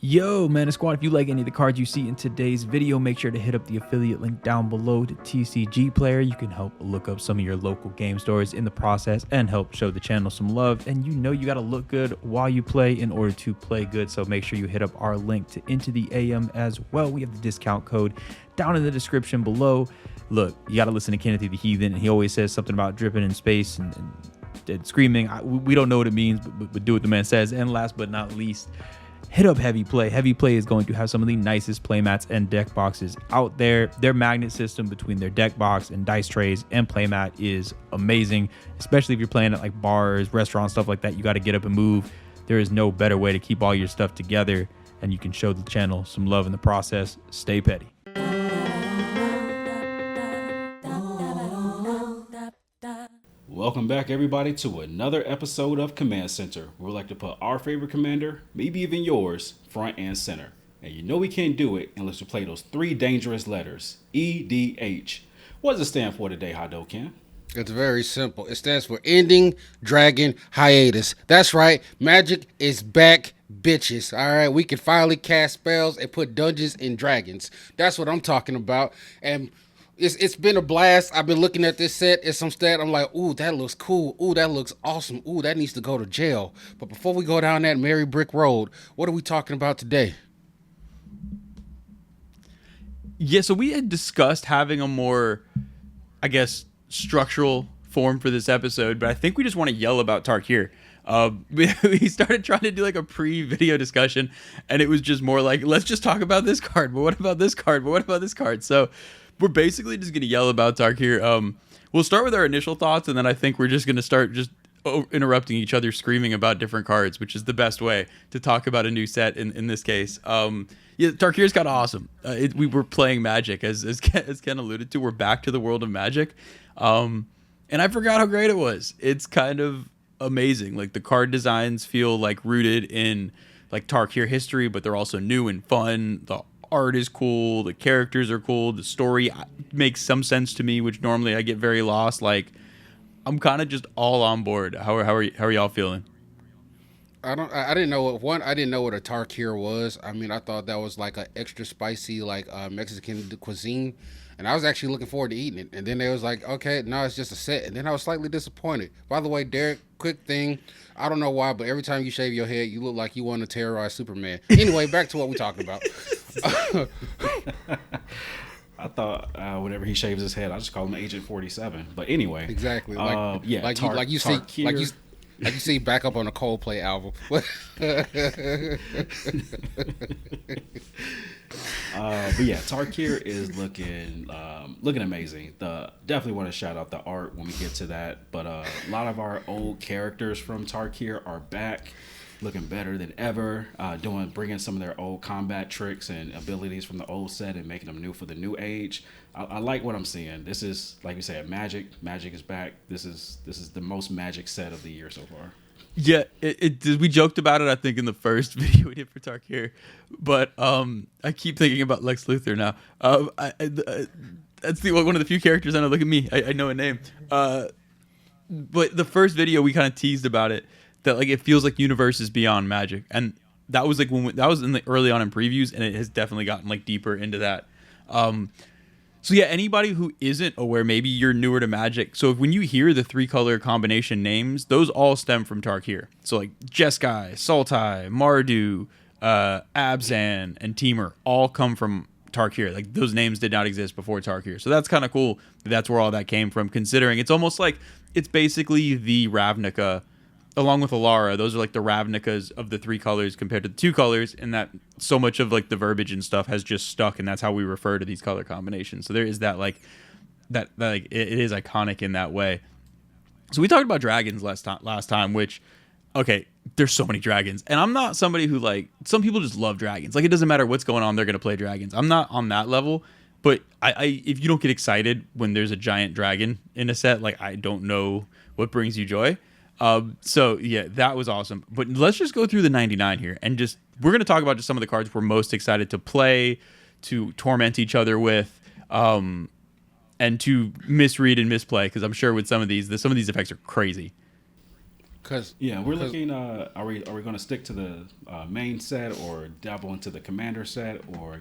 Yo, Mana Squad, if you like any of the cards you see in today's video, make sure to hit up the affiliate link down below to TCG Player. You can help look up some of your local game stores in the process and help show the channel some love. And you know you got to look good while you play in order to play good. So make sure you hit up our link to Into the AM as well. We have the discount code down in the description below. Look, you got to listen to Kenneth the Heathen. He always says something about dripping in space and screaming. We don't know what it means, but do what the man says. And last but not least, hit up Heavy Play. Heavy Play is going to have some of the nicest playmats and deck boxes out there. Their magnet system between their deck box and dice trays and playmat is amazing, especially if you're playing at like bars, restaurants, stuff like that. You got to get up and move. There is no better way to keep all your stuff together, and you can show the channel some love in the process. Stay petty. Welcome back, everybody, to another episode of Command Center. We like to put our favorite commander, maybe even yours, front and center. And you know we can't do it unless we play those three dangerous letters, EDH. What does it stand for today, Hadoken? It's very simple. It stands for Ending Dragon Hiatus. That's right. Magic is back, bitches. All right. We can finally cast spells and put dungeons in dragons. That's what I'm talking about. And it's been a blast. I've been looking at this set and some stat. I'm like, ooh, that looks cool. Ooh, that looks awesome. Ooh, that needs to go to jail. But before we go down that merry brick road, what are we talking about today? Yeah, so we had discussed having a more, I guess, structural form for this episode, but I think we just want to yell about Tarkir. We started trying to do like a pre-video discussion, and it was just more like, let's just talk about this card, but what about this card, but what about this card? So we're basically just going to yell about Tarkir. We'll start with our initial thoughts, and then I think we're just going to start just interrupting each other, screaming about different cards, which is the best way to talk about a new set in this case. Yeah, Tarkir's kind of awesome. We were playing Magic, as Ken alluded to. We're back to the world of Magic. And I forgot how great it was. It's kind of amazing. Like, the card designs feel like rooted in like Tarkir history, but they're also new and fun. The art is cool, the characters are cool, the story makes some sense to me, which normally I get very lost. Like, I'm kind of just all on board. How are y'all feeling? I didn't know I didn't know what a Tarkir was. I mean, I thought that was like an extra spicy like Mexican cuisine, and I was actually looking forward to eating it. And then they was like, okay, no, it's just a set. And then I was slightly disappointed. By the way, Derek, quick thing, I don't know why, but every time you shave your head, you look like you want to terrorize Superman. Anyway, back to what we're talking about. I thought whenever he shaves his head, I just call him Agent 47. But anyway, exactly. You see back up on a Coldplay album. But yeah, Tarkir is looking amazing. Definitely want to shout out the art when we get to that. But a lot of our old characters from Tarkir are back, looking better than ever. Bringing some of their old combat tricks and abilities from the old set and making them new for the new age. I like what I'm seeing. This is, like you said, Magic. Magic is back. This is the most Magic set of the year so far. Yeah, we joked about it, I think, in the first video we did for Tarkir, but I keep thinking about Lex Luthor now. That's one of the few characters I know. Look at me, I know a name. But the first video we kind of teased about it, that like it feels like universe is beyond Magic, and that was like that was in the early on in previews, and it has definitely gotten like deeper into that. So yeah, anybody who isn't aware, maybe you're newer to Magic. So when you hear the 3-color combination names, those all stem from Tarkir. So like Jeskai, Sultai, Mardu, Abzan, and Temur all come from Tarkir. Like, those names did not exist before Tarkir. So that's kind of cool. That's where all that came from, considering it's almost like it's basically the Ravnica along with Alara. Those are like the Ravnicas of the 3 colors compared to the 2 colors, and that so much of like the verbiage and stuff has just stuck, and that's how we refer to these color combinations. So there is that like that like it is iconic in that way. So we talked about dragons last time, which, okay, there's so many dragons, and I'm not somebody who, like, some people just love dragons. Like, it doesn't matter what's going on, they're gonna play dragons. I'm not on that level, but I if you don't get excited when there's a giant dragon in a set, like, I don't know what brings you joy. So yeah, that was awesome. But let's just go through the 99 here, and we're going to talk about just some of the cards we're most excited to play, to torment each other with, and to misread and misplay, because I'm sure with some of these effects are crazy. Cause Yeah, we're looking. Are we going to stick to the main set or dabble into the commander set, or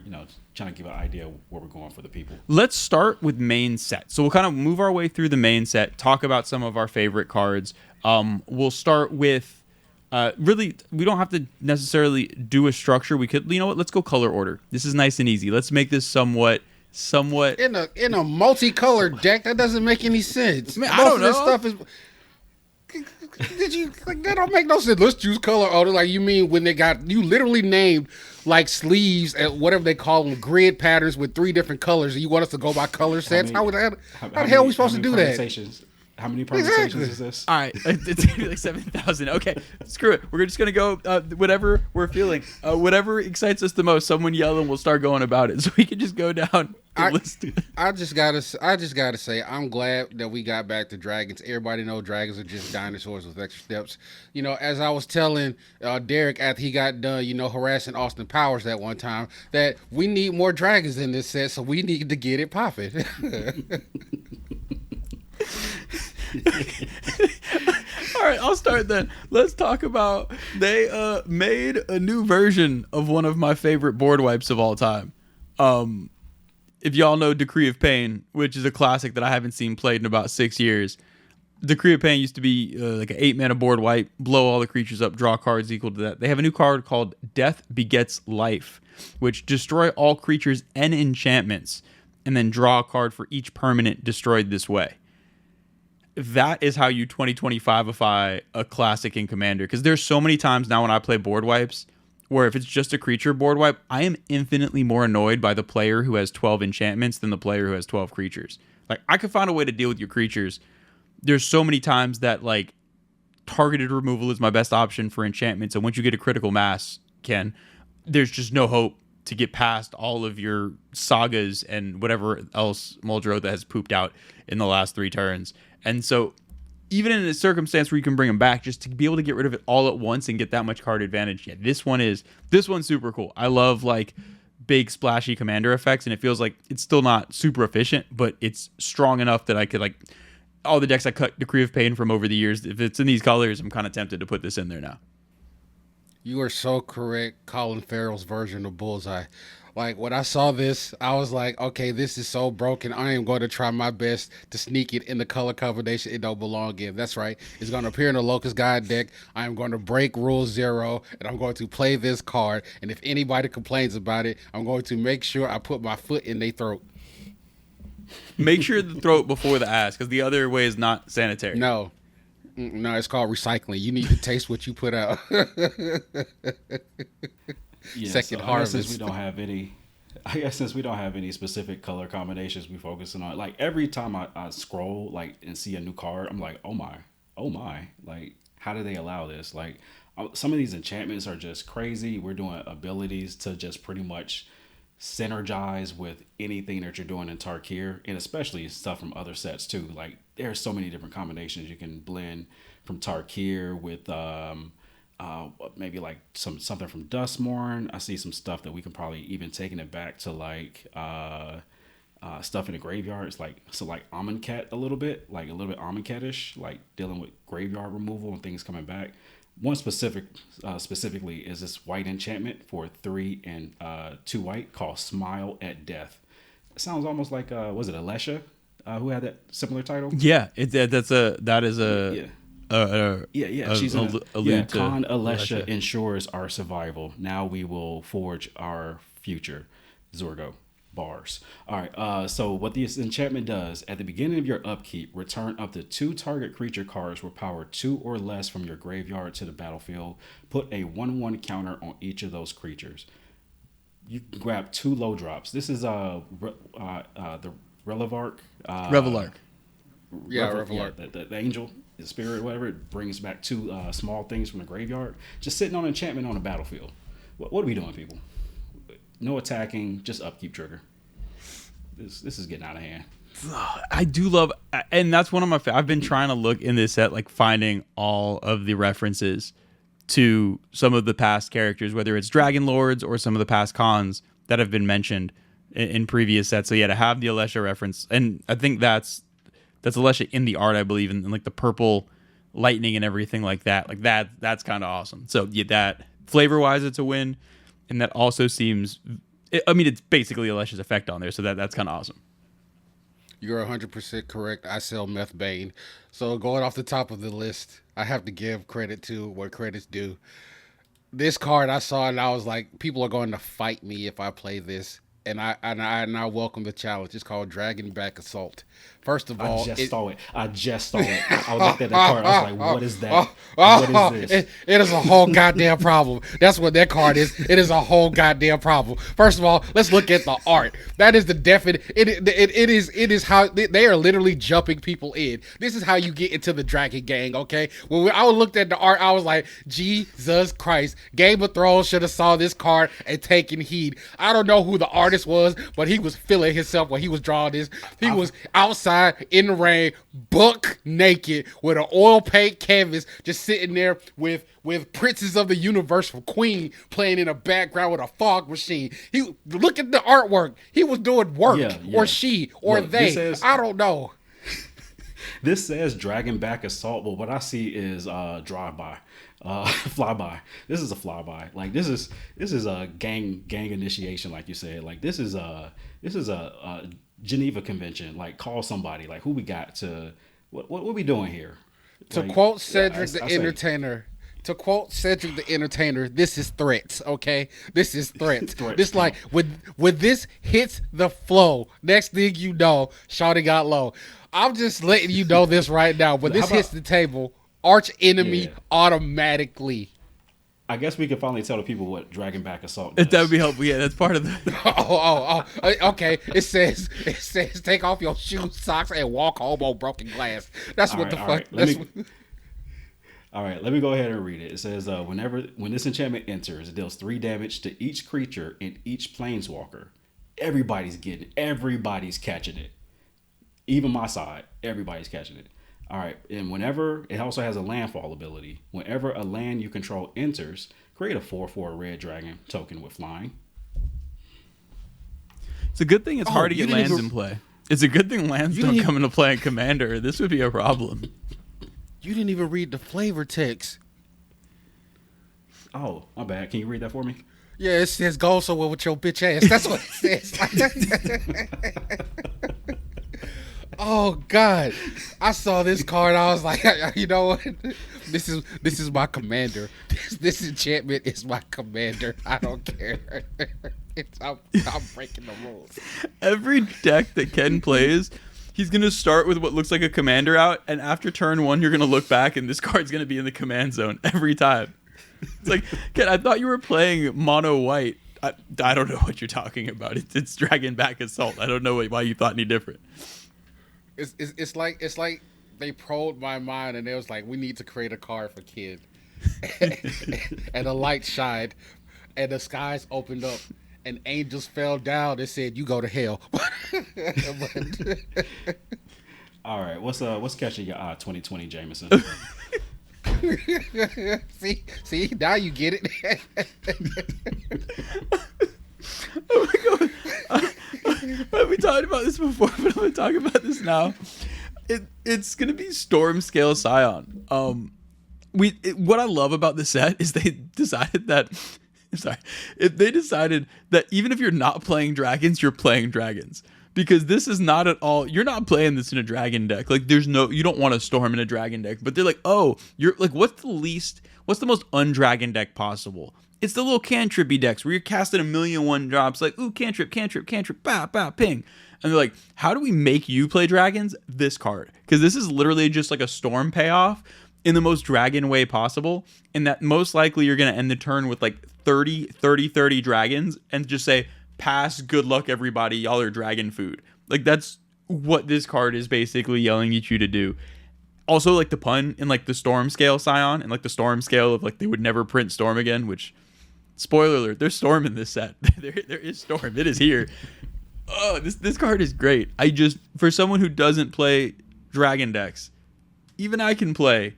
trying to give an idea of where we're going for the people? Let's start with main set. So we'll kind of move our way through the main set, talk about some of our favorite cards. We'll start with really, we don't have to necessarily do a structure. We could, let's go color order. This is nice and easy. Let's make this somewhat in a multicolored deck, that doesn't make any sense. Man, I don't know. This stuff is. That don't make no sense. Let's choose color order. Like, you mean when you literally named like sleeves and whatever they call them, grid patterns with 3 different colors, and you want us to go by color sets? How the hell are we supposed to do that? How many permutations is this? All right, it's gonna be like 7,000. Okay, screw it. We're just gonna go whatever we're feeling, whatever excites us the most. Someone yell and we'll start going about it. So we can just go down the list. I just gotta say, I'm glad that we got back to dragons. Everybody know dragons are just dinosaurs with extra steps. As I was telling Derek after he got done, harassing Austin Powers that one time, that we need more dragons in this set, so we need to get it popping. All right, I'll start then. Let's talk about they made a new version of one of my favorite board wipes of all time. If y'all know Decree of Pain, which is a classic that I haven't seen played in about 6 years. Decree of Pain used to be like an 8-mana board wipe, blow all the creatures up, draw cards equal to that. They have a new card called Death Begets Life, which destroy all creatures and enchantments, and then draw a card for each permanent destroyed this way. That is how you 2025ify a classic in Commander, because there's so many times now when I play board wipes where if it's just a creature board wipe, I am infinitely more annoyed by the player who has 12 enchantments than the player who has 12 creatures. Like, I could find a way to deal with your creatures. There's so many times that like targeted removal is my best option for enchantments, and once you get a critical mass, Ken, there's just no hope to get past all of your sagas and whatever else Muldrow that has pooped out in the last 3 turns. And so even in a circumstance where you can bring them back, just to be able to get rid of it all at once and get that much card advantage, yeah, this one's super cool. I love like big splashy commander effects, and it feels like it's still not super efficient, but it's strong enough that I could, like, all the decks I cut Decree of Pain from over the years, if it's in these colors, I'm kind of tempted to put this in there now. You are so correct. Colin Farrell's version of Bullseye. Like, when I saw this, I was like, okay, this is so broken. I am going to try my best to sneak it in the color combination it don't belong in. That's right. It's going to appear in the Locust Guide deck. I am going to break Rule 0, and I'm going to play this card. And if anybody complains about it, I'm going to make sure I put my foot in their throat. Make sure the throat before the ass, because the other way is not sanitary. No, it's called recycling. You need to taste what you put out. Yeah, Second so harvest. Since we don't have any specific color combinations we focusing on, like every time I scroll like and see a new card, I'm like, oh my, like how do they allow this? Like some of these enchantments are just crazy. We're doing abilities to just pretty much synergize with anything that you're doing in Tarkir, and especially stuff from other sets too. Like there's so many different combinations you can blend from Tarkir with maybe like something from Dustmourn. I see some stuff that we can probably even taking it back to like stuff in the graveyard. It's like Amonkhet a little bit Amonkhet-ish, like dealing with graveyard removal and things coming back. One specifically is this white enchantment for 3 and 2 white called Smile at Death. It sounds almost like was it Alesha who had that similar title? Yeah, she's Khan Alesha ensures our survival. Now we will forge our future. Zorgo. Bars. All right. So what this enchantment does, at the beginning of your upkeep, return up to 2 target creature cards with power 2 or less from your graveyard to the battlefield. Put a 1/1 counter on each of those creatures. You can grab 2 low drops. This is the Revelark. Revelark. Revelark. The angel, the spirit, whatever. It brings back 2 small things from the graveyard. Just sitting on enchantment on the battlefield. What are we doing, people? No attacking, just upkeep trigger. This is getting out of hand. I do love, and that's one of my. I've been trying to look in this set, like finding all of the references to some of the past characters, whether it's Dragon Lords or some of the past cons that have been mentioned in previous sets. So yeah, to have the Alesha reference, and I think that's Alesha in the art, I believe, in like the purple lightning and everything like that. Like that's kind of awesome. So yeah, that flavor wise, it's a win, and that also seems. I mean, it's basically a luscious effect on there, so that's kind of awesome. You're 100% correct. I sell meth bane. So going off the top of the list, I have to give credit to where credit's due. This card I saw and I was like, people are going to fight me if I play this. And I welcome the challenge. It's called Dragonback Assault. First of all, I just saw it. I looked at the card. I was like, what is that? What is this? It is a whole goddamn problem. That's what that card is. It is a whole goddamn problem. First of all, let's look at the art. That is the definite. It is how they are literally jumping people in. This is how you get into the Dragon Gang. Okay. When I looked at the art, I was like, Jesus Christ! Game of Thrones should have saw this card and taken heed. I don't know who the artist was, but he was feeling himself when he was drawing this. He was outside in the rain, buck naked, with an oil paint canvas, just sitting there with Princes of the Universe from Queen playing in the background with a fog machine. He look at the artwork. He was doing work, or she, or look, they. I don't know. This says Dragonback Assault, but what I see is drive-by. Flyby. This is a flyby. Like this is a gang initiation, like you said. Like this is a Geneva Convention. Like call somebody. Like who we got to what we doing here? To quote Cedric the Entertainer. To quote Cedric the Entertainer, this is threats, okay? This is threats. This like when this hits the flow, next thing you know, shawty got low. I'm just letting you know this right now. When this hits the table, arch enemy automatically. I guess we can finally tell the people what Dragonback Assault does. That would be helpful. Yeah, that's part of the. Okay. It says take off your shoes, socks, and walk home on broken glass. That's what the fuck. All right, let me go ahead and read it. It says, when this enchantment enters, it deals 3 damage to each creature and each planeswalker. Everybody's catching it. Even my side, everybody's catching it. All right, and whenever, it also has a landfall ability. Whenever a land you control enters, create a 4/4 red dragon token with flying. It's a good thing it's hard to get lands in play. It's a good thing lands don't come into play in Commander. This would be a problem. You didn't even read the flavor text. Oh, my bad. Can you read that for me? Yeah, it says go so well with your bitch ass. That's what it says. Oh God, I saw this card. I was like, you know what? This is my commander. This enchantment is my commander. I don't care. I'm breaking the rules. Every deck that Ken plays, he's going to start with what looks like a commander out, and after turn 1, you're going to look back, and this card's going to be in the command zone every time. It's like, Ken, I thought you were playing mono white. I don't know what you're talking about. It's Dragonback Assault. I don't know why you thought any different. It's like they probed my mind, and they was like, we need to create a card for Kid. And the light shined, and the skies opened up. And angels fell down and said, "You go to hell." All right, what's catching your eye, 2020 Jameson? see, now you get it. Oh my God, we talked about this before, but I'm gonna talk about this now. It's gonna be Storm Scale Scion. What I love about the set is they decided that. If they decided that even if you're not playing dragons, you're playing dragons. Because this is not at all, you're not playing this in a dragon deck. Like you don't want to storm in a dragon deck. But they're like, oh, you're like, what's the most undragon deck possible? It's the little cantrippy decks where you're casting 1,000,001 drops, like, ooh, cantrip, bow, bow, ping. And they're like, how do we make you play dragons? This card. Because this is literally just like a storm payoff in the most dragon way possible. And that most likely you're going to end the turn with like 30 dragons and just say, pass, good luck, everybody. Y'all are dragon food. Like, that's what this card is basically yelling at you to do. Also, like the pun in like the Storm Scale Scion and like the Storm Scale of like they would never print Storm again, which, spoiler alert, there's Storm in this set. there is Storm. It is here. Oh, this card is great. For someone who doesn't play dragon decks, even I can play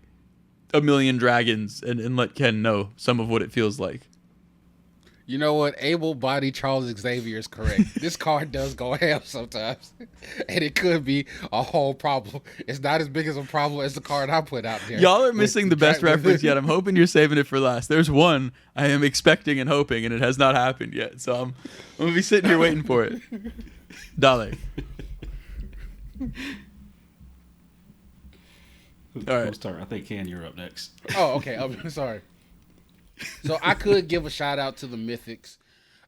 1,000,000 dragons and let Ken know some of what it feels like. You know what? Able-bodied Charles Xavier is correct. This card does go ham sometimes, and it could be a whole problem. It's not as big as a problem as the card I put out there. Y'all are missing the best reference yet. I'm hoping you're saving it for last. There's one I am expecting and hoping, and it has not happened yet. So I'm gonna be sitting here waiting for it. Dale. All right. Start. I think Ken, you're up next. Oh, okay. I'm sorry. So I could give a shout out to the Mythics.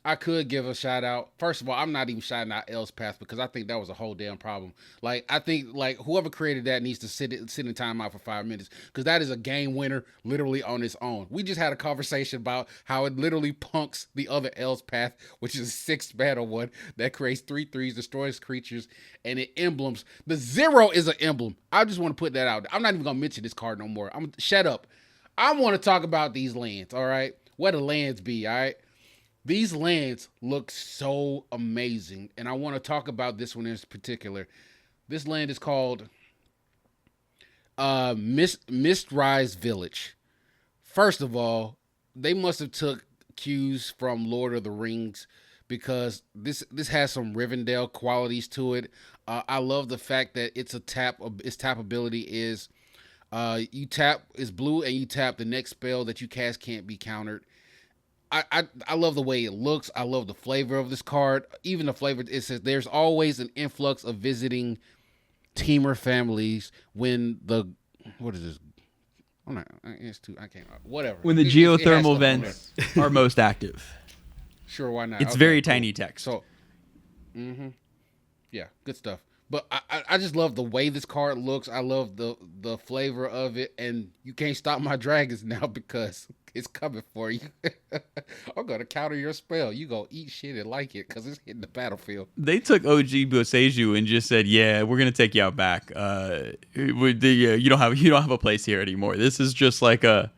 I could give a shout out. First of all, I'm not even shouting out Elspeth because I think that was a whole damn problem. Like, I think like whoever created that needs to sit in timeout for 5 minutes because that is a game winner literally on its own. We just had a conversation about how it literally punks the other Elspeth, which is a 6th mana one that creates 3/3s, destroys creatures, and it emblems. The 0 is an emblem. I just want to put that out. I'm not even gonna mention this card no more. Shut up. I want to talk about these lands. All right, where the lands be. All right. These lands look so amazing, and I want to talk about this one in particular. This land is called Mistrise Village. First of all, they must have took cues from Lord of the Rings because this has some Rivendell qualities to it. I love the fact that its tap ability is you tap is blue and you tap the next spell that you cast can't be countered. I love the way it looks. I love the flavor of this card. Even the flavor, it says there's always an influx of visiting teamer families when what is this? I'm not, it's too, I can't, whatever. When the geothermal vents are most active. Sure, why not? It's Okay, very cool. tiny text. So, yeah, good stuff. But I just love the way this card looks. I love the flavor of it, and you can't stop my dragons now because it's coming for you. I'm gonna counter your spell. You go eat shit and like it because it's hitting the battlefield. They took OG Boseiju and just said, "Yeah, we're gonna take you out back. You don't have a place here anymore. This is just like a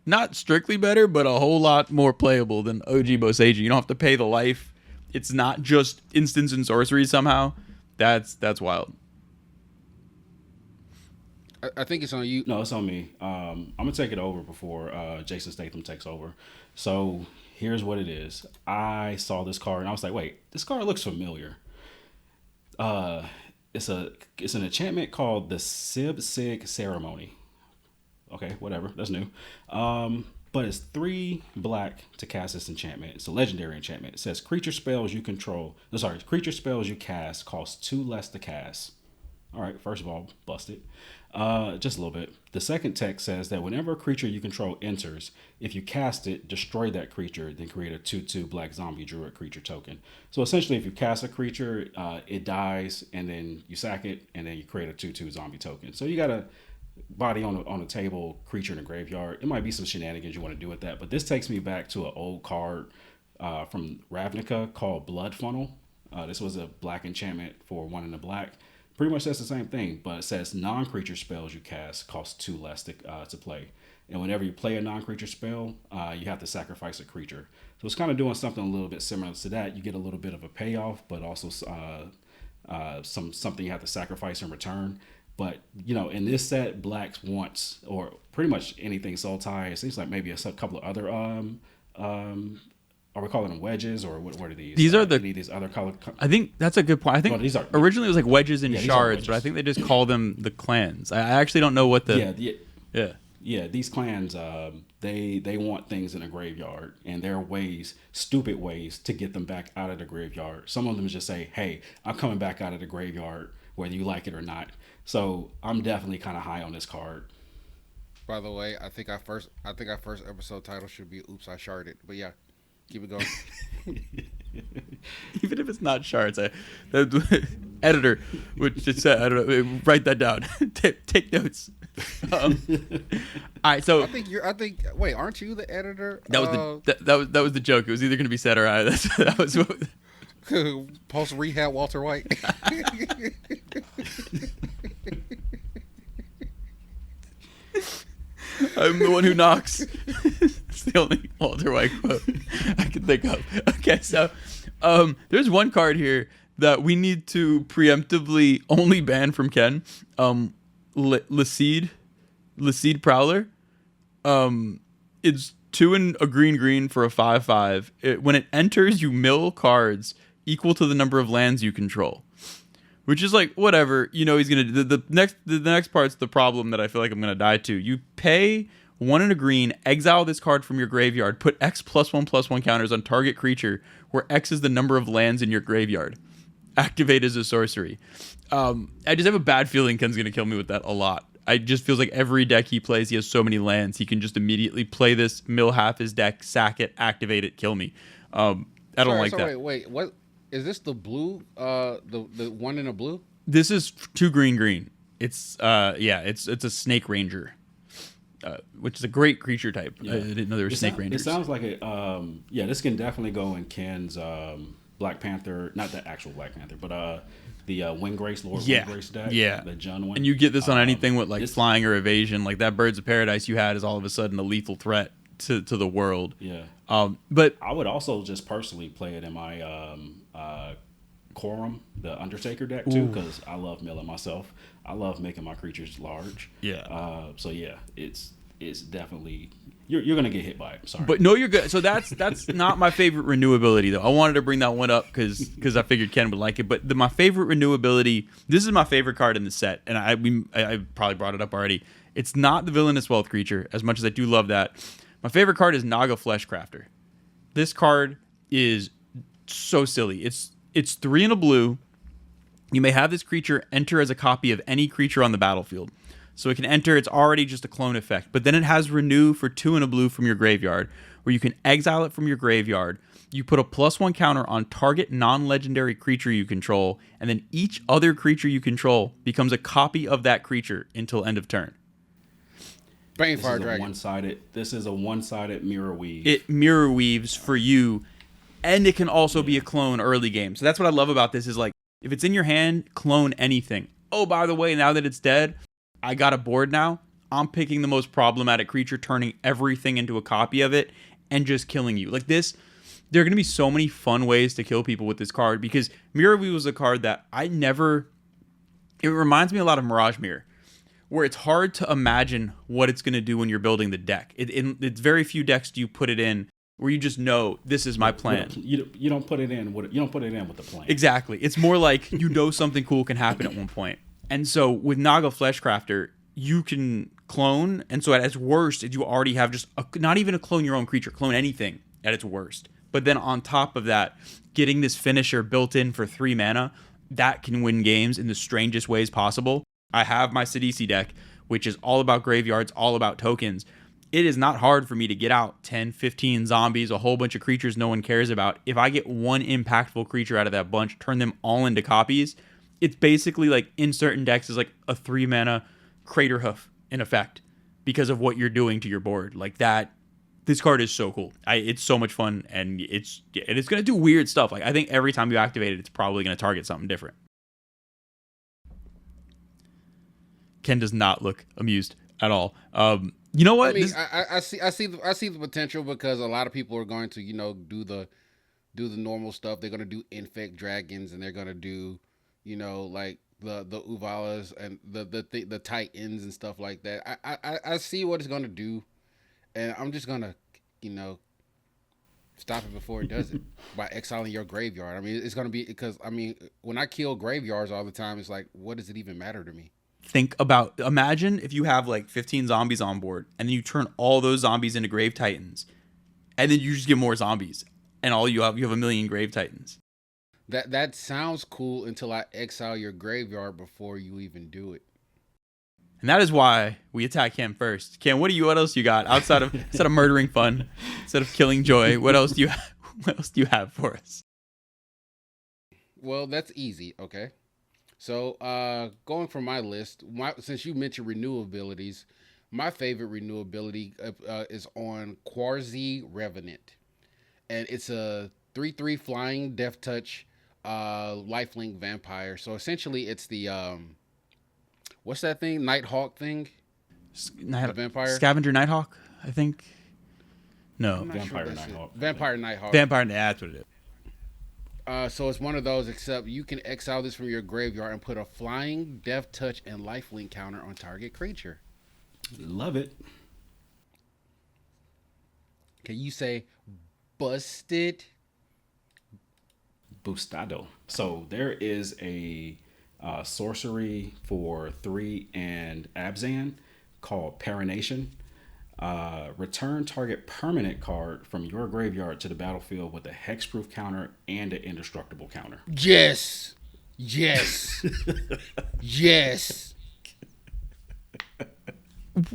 not strictly better, but a whole lot more playable than OG Boseiju. You don't have to pay the life. It's not just instants and sorcery somehow." That's wild. I think it's on you. No, it's on me. I'm gonna take it over before Jason Statham takes over. So here's what it is. I saw this card and I was like, wait, this card looks familiar. It's an enchantment called the Sig Ceremony. Okay, whatever. That's new. But it's 3 black to cast this enchantment. It's a legendary enchantment. It says creature spells you cast cost 2 less to cast. All right, first of all, busted. Just a little bit. The second text says that whenever a creature you control enters, if you cast it, destroy that creature, then create a 2/2 black zombie druid creature token. So essentially, if you cast a creature, it dies, and then you sack it, and then you create a 2/2 zombie token. So you got a body on the table, creature in the graveyard. It might be some shenanigans you want to do with that, but this takes me back to an old card from Ravnica called Blood Funnel. This was a black enchantment for 1 in the black. Pretty much says the same thing, but it says non-creature spells you cast cost 2 less to play. And whenever you play a non-creature spell, you have to sacrifice a creature. So it's kind of doing something a little bit similar to that. You get a little bit of a payoff, but also something you have to sacrifice in return. But, in this set, blacks wants, or pretty much anything soul tie. It seems like maybe a couple of other, are we calling them wedges, or what are these? These are these other color. I think that's a good point. I think originally it was like wedges and shards, but I think they just call them the clans. I actually don't know what the... Yeah, these clans, they want things in a graveyard, and there are stupid ways to get them back out of the graveyard. Some of them just say, hey, I'm coming back out of the graveyard, whether you like it or not. So I'm definitely kind of high on this card. By the way, I think our first episode title should be "Oops, I Sharded." But yeah, keep it going. Even if it's not shards, the editor would just say, I don't know, write that down. Take notes. All right, so wait, aren't you the editor? That was the joke. It was either going to be said or I. That was what. Post rehab Walter White. I'm the one who knocks. It's the only Walter White quote I can think of. Okay, so there's one card here that we need to preemptively only ban from Ken. Lacede Prowler. It's 2 and a green for a 5/5. When it enters, you mill cards equal to the number of lands you control. Which is like, whatever, you know, he's gonna the next part's the problem that I feel like I'm gonna die to. You pay 1 and a green, exile this card from your graveyard, put X +1/+1 counters on target creature, where X is the number of lands in your graveyard. Activate as a sorcery. I just have a bad feeling Ken's gonna kill me with that a lot. I just feels like every deck he plays, he has so many lands, he can just immediately play this, mill half his deck, sack it, activate it, kill me. I don't like that. Wait, what is this? The blue, the one in the blue? This is 2 green. It's it's a Snake Ranger, which is a great creature type. Yeah. I didn't know there were Snake Rangers. It sounds like it. This can definitely go in Ken's Black Panther, not the actual Black Panther, but the Windgrace Lord Windgrace deck. Yeah, the Jund one. And you get this on anything with like flying or evasion. Like that Birds of Paradise you had is all of a sudden a lethal threat to the world. Yeah. But I would also just personally play it in my Quorum, the Undertaker deck too, because I love milling myself. I love making my creatures large. Yeah. It's definitely you're gonna get hit by it. Sorry. But no, you're good. So that's not my favorite renewability though. I wanted to bring that one up because I figured Ken would like it. But my favorite renewability, this is my favorite card in the set, and I probably brought it up already. It's not the Villainous Wealth Creature, as much as I do love that. My favorite card is Naga Fleshcrafter. This card is so silly. It's 3 and a blue. You may have this creature enter as a copy of any creature on the battlefield. So it can enter, it's already just a clone effect. But then it has renew for 2 and a blue from your graveyard, where you can exile it from your graveyard. You put a +1 counter on target non-legendary creature you control, and then each other creature you control becomes a copy of that creature until end of turn. Banefire Dragon. This is a one-sided mirror weave. It mirror weaves for you, and it can also be a clone early game. So that's what I love about this is like, if it's in your hand, clone anything. Oh, by the way, now that it's dead, I got a board now. I'm picking the most problematic creature, turning everything into a copy of it, and just killing you. Like this, there are going to be so many fun ways to kill people with this card, because Mirror Weave was a card that it reminds me a lot of Mirage Mirror, where it's hard to imagine what it's going to do when you're building the deck. It's very few decks do you put it in where you just know this is my plan. You don't put it in with the plan. Exactly. It's more like you know something cool can happen at one point. And so with Naga Fleshcrafter, you can clone, and so at its worst, you already have just not even a clone your own creature, clone anything at its worst. But then on top of that, getting this finisher built in for 3 mana, that can win games in the strangest ways possible. I have my Sidisi deck, which is all about graveyards, all about tokens. It is not hard for me to get out 10, 15 zombies, a whole bunch of creatures no one cares about. If I get one impactful creature out of that bunch, turn them all into copies, it's basically like in certain decks is like a 3 mana Crater Hoof in effect because of what you're doing to your board. Like that, this card is so cool. It's so much fun, and it's going to do weird stuff. Like I think every time you activate it, it's probably going to target something different. Ken does not look amused at all. You know what? I mean, I see the potential, because a lot of people are going to, do the normal stuff. They're going to do infect dragons, and they're going to do, like the Uvalas and the Titans and stuff like that. I see what it's going to do, and I'm just going to, stop it before it does it by exiling your graveyard. I mean, it's going to be, because when I kill graveyards all the time, it's like, what does it even matter to me? Imagine if you have like 15 zombies on board, and then you turn all those zombies into Grave Titans, and then you just get more zombies, and you have a million Grave Titans. That sounds cool until I exile your graveyard before you even do it. And that is why we attack Cam first. Cam, what else you got outside of murdering fun, instead of killing joy? What else do you have for us? Well, that's easy. Okay. So, going from my list, since you mentioned renewabilities, my favorite renewability is on Quasi Revenant, and it's a 3/3 flying death touch, lifelink vampire. So essentially, it's the what's that thing? Nighthawk thing? The vampire? Scavenger Nighthawk, I think. No. Vampire Nighthawk. Vampire Nighthawk. That's what it is. So it's one of those, except you can exile this from your graveyard and put a flying, death touch, and lifelink counter on target creature. Love it. Can you say busted? Bustado. So there is a sorcery for 3 and Abzan called Parination. Return target permanent card from your graveyard to the battlefield with a hexproof counter and an indestructible counter. Yes. Yes. Yes.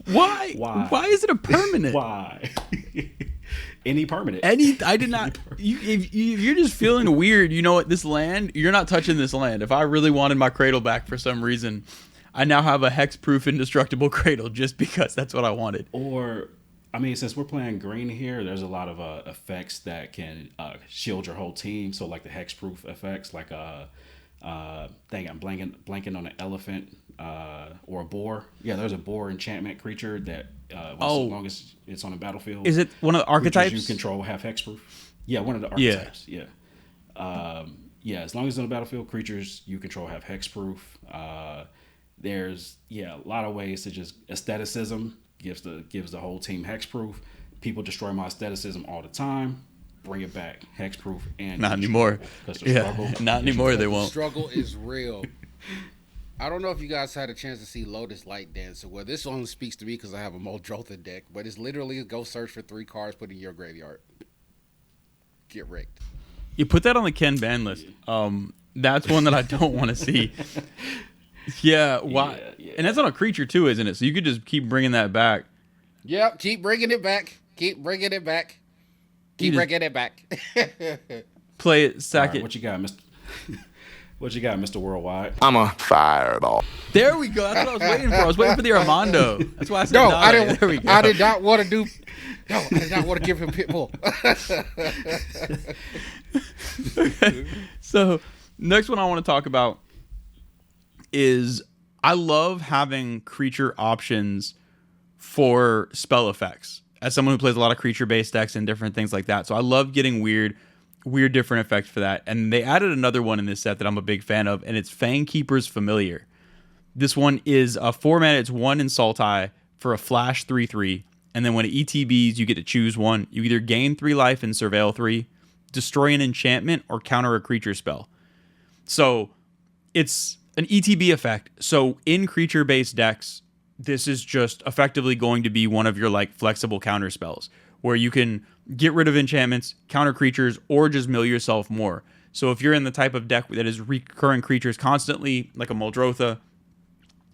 Why? Why is it a permanent? Why? Any permanent. I did not. If you're just feeling weird, you know what? This land, you're not touching this land. If I really wanted my cradle back for some reason, I now have a hex-proof indestructible cradle just because that's what I wanted. Or, I mean, since we're playing green here, there's a lot of effects that can shield your whole team. So, like the hex-proof effects, like dang, I'm blanking on an elephant or a boar. Yeah, there's a boar enchantment creature that as long as it's on the battlefield. Is it one of the archetypes you control have hexproof? Yeah, one of the archetypes. Yeah. Yeah, as long as on the battlefield, creatures you control have hexproof. There's a lot of ways to just aestheticism gives the whole team hexproof. People destroy my aestheticism all the time. Bring it back, hexproof, and not anymore. Not anymore. They won't. Struggle is real. I don't know if you guys had a chance to see Lotus Light Dancer. Well, this only speaks to me because I have a Muldrotha deck, but it's literally go search for 3 cards, put in your graveyard. Get wrecked. You put that on the Ken ban list. That's one that I don't want to see. Yeah, why? Yeah. And that's on a creature too, isn't it? So you could just keep bringing that back. Yep, keep bringing it back. Keep bringing it back. Keep bringing it back. Play it, sack right, it. What you got, Mr. What you got, Mr. Worldwide? I'm a fireball. There we go. That's what I was waiting for. I was waiting for the Armando. That's why I said no. die. I didn't. There we go. I did not want to do. No, I did not want to give him Pitbull. So, next one I want to talk about is I love having creature options for spell effects. As someone who plays a lot of creature-based decks and different things like that, so I love getting weird different effects for that. And they added another one in this set that I'm a big fan of, and it's Fangkeeper's Familiar. This one is a 4-mana. It's 1 in Sultai for a flash 3/3, and then when it ETBs, you get to choose one. You either gain 3 life and surveil 3, destroy an enchantment, or counter a creature spell. So it's an ETB effect. So in creature-based decks, this is just effectively going to be one of your like flexible counter spells where you can get rid of enchantments, counter creatures, or just mill yourself more. So if you're in the type of deck that is recurring creatures constantly, like a Muldrotha,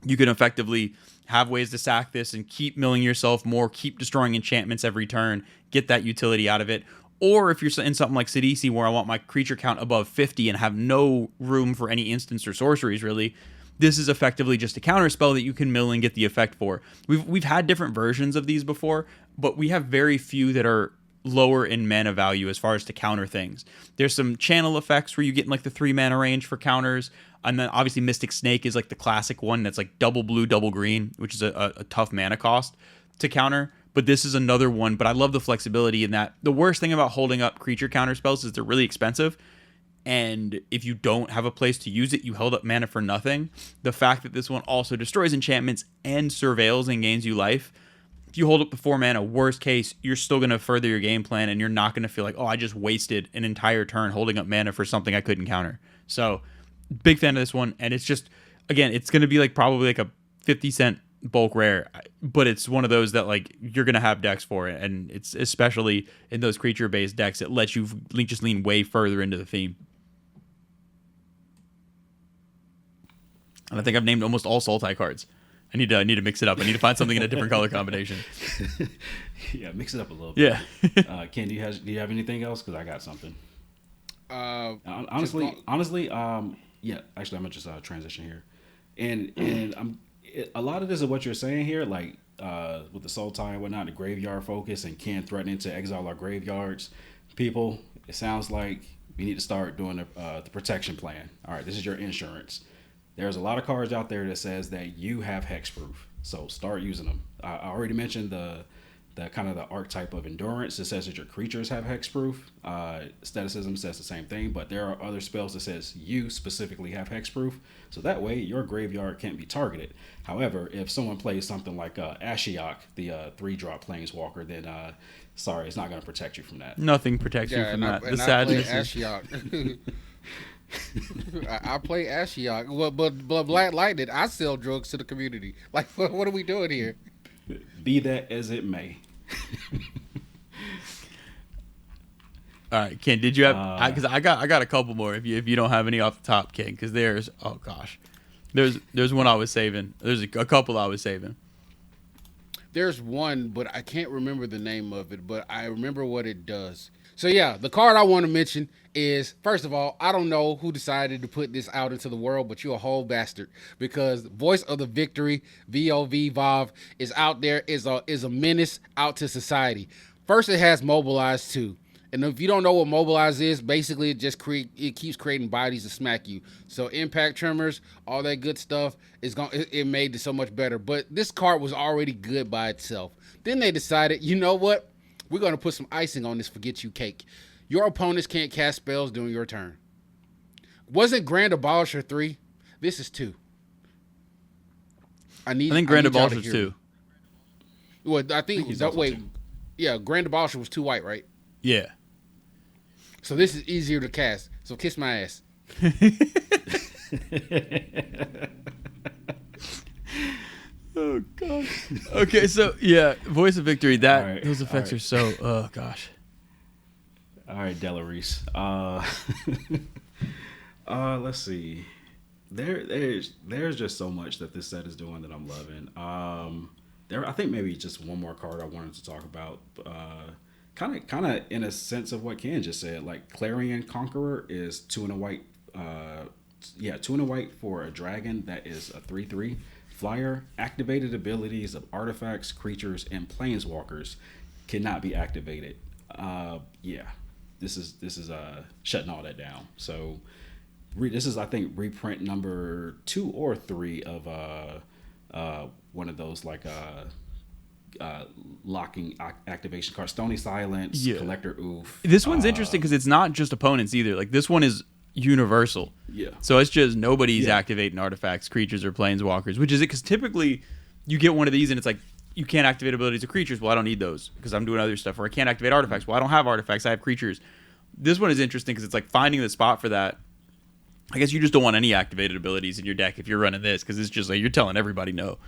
you can effectively have ways to sack this and keep milling yourself more, keep destroying enchantments every turn, get that utility out of it. Or if you're in something like Sidisi where I want my creature count above 50 and have no room for any instants or sorceries really, this is effectively just a counter spell that you can mill and get the effect for. We've had different versions of these before, but we have very few that are lower in mana value as far as to counter things. There's some channel effects where you get in like the 3 mana range for counters, and then obviously Mystic Snake is like the classic one that's like double blue, double green, which is a tough mana cost to counter. But this is another one, but I love the flexibility in that. The worst thing about holding up creature counter spells is they're really expensive. And if you don't have a place to use it, you held up mana for nothing. The fact that this one also destroys enchantments and surveils and gains you life. If you hold up the 4 mana, worst case, you're still going to further your game plan and you're not going to feel like, oh, I just wasted an entire turn holding up mana for something I couldn't counter. So, big fan of this one. And it's just, again, it's going to be like probably like a 50-cent bulk rare, but it's one of those that like you're going to have decks for it. And it's especially in those creature-based decks, it lets you just lean way further into the theme. And I think I've named almost all Sultai cards. I need to mix it up. I need to find something in a different color combination. Yeah, mix it up a little bit. Yeah. Ken, do you have anything else? Because I got something. Honestly, yeah. Actually, I'm gonna just transition here, and a lot of this is what you're saying here, like with the Sultai and whatnot, the graveyard focus, and Ken threatening to exile our graveyards. People, it sounds like we need to start doing the protection plan. All right, this is your insurance. There's a lot of cards out there that says that you have hexproof, so start using them. I already mentioned the the kind of the archetype of endurance. It says that your creatures have hexproof. Staticism says the same thing, but there are other spells that says you specifically have hexproof. So that way your graveyard can't be targeted. However, if someone plays something like Ashiok, the 3-drop planeswalker, then sorry, it's not going to protect you from that. Nothing protects you from that. The sadness is Ashiok. I play Ashiok, but Black Lightning, I sell drugs to the community. Like, what are we doing here? Be that as it may. All right, Ken. Did you have? Because I got a couple more. If you don't have any off the top, Ken, because there's there's one I was saving. There's a couple I was saving. There's one, but I can't remember the name of it, but I remember what it does. So yeah, the card I want to mention is, first of all, I don't know who decided to put this out into the world, but you're a whole bastard, because Voice of the Victory, VOV, VOV, is out there, is a menace out to society. First, it has Mobilize too. And if you don't know what Mobilize is, basically it keeps creating bodies to smack you. So impact tremors, all that good stuff it made it so much better. But this card was already good by itself. Then they decided, you know what? We're going to put some icing on this forget you cake. Your opponents can't cast spells during your turn. Wasn't Grand Abolisher 3? This is 2. I think Grand Abolisher 2. Well, I think that way. Yeah, Grand Abolisher was 2 white, right? Yeah. So this is easier to cast. So kiss my ass. Oh god. Okay, so yeah, Voice of Victory. Those effects are so. Oh gosh. All right, Delarise. Let's see. There's just so much that this set is doing that I'm loving. I think maybe just one more card I wanted to talk about. Kind of in a sense of what Ken just said. Like Clarion Conqueror is 2 and a white. 2 and a white for a dragon that is a 3/3 flyer. Activated abilities of artifacts, creatures, and planeswalkers cannot be activated. This is shutting all that down. So this is, I think, reprint number 2 or 3 of one of those like locking activation cards. Stony Silence, Collector Oof. This one's interesting because it's not just opponents either. Like this one is universal. Yeah. So it's just nobody's activating artifacts, creatures, or planeswalkers, which is it because typically you get one of these and it's like you can't activate abilities of creatures. Well, I don't need those because I'm doing other stuff. Or I can't activate artifacts. Well, I don't have artifacts. I have creatures. This one is interesting because it's like finding the spot for that. I guess you just don't want any activated abilities in your deck if you're running this because it's just like you're telling everybody no.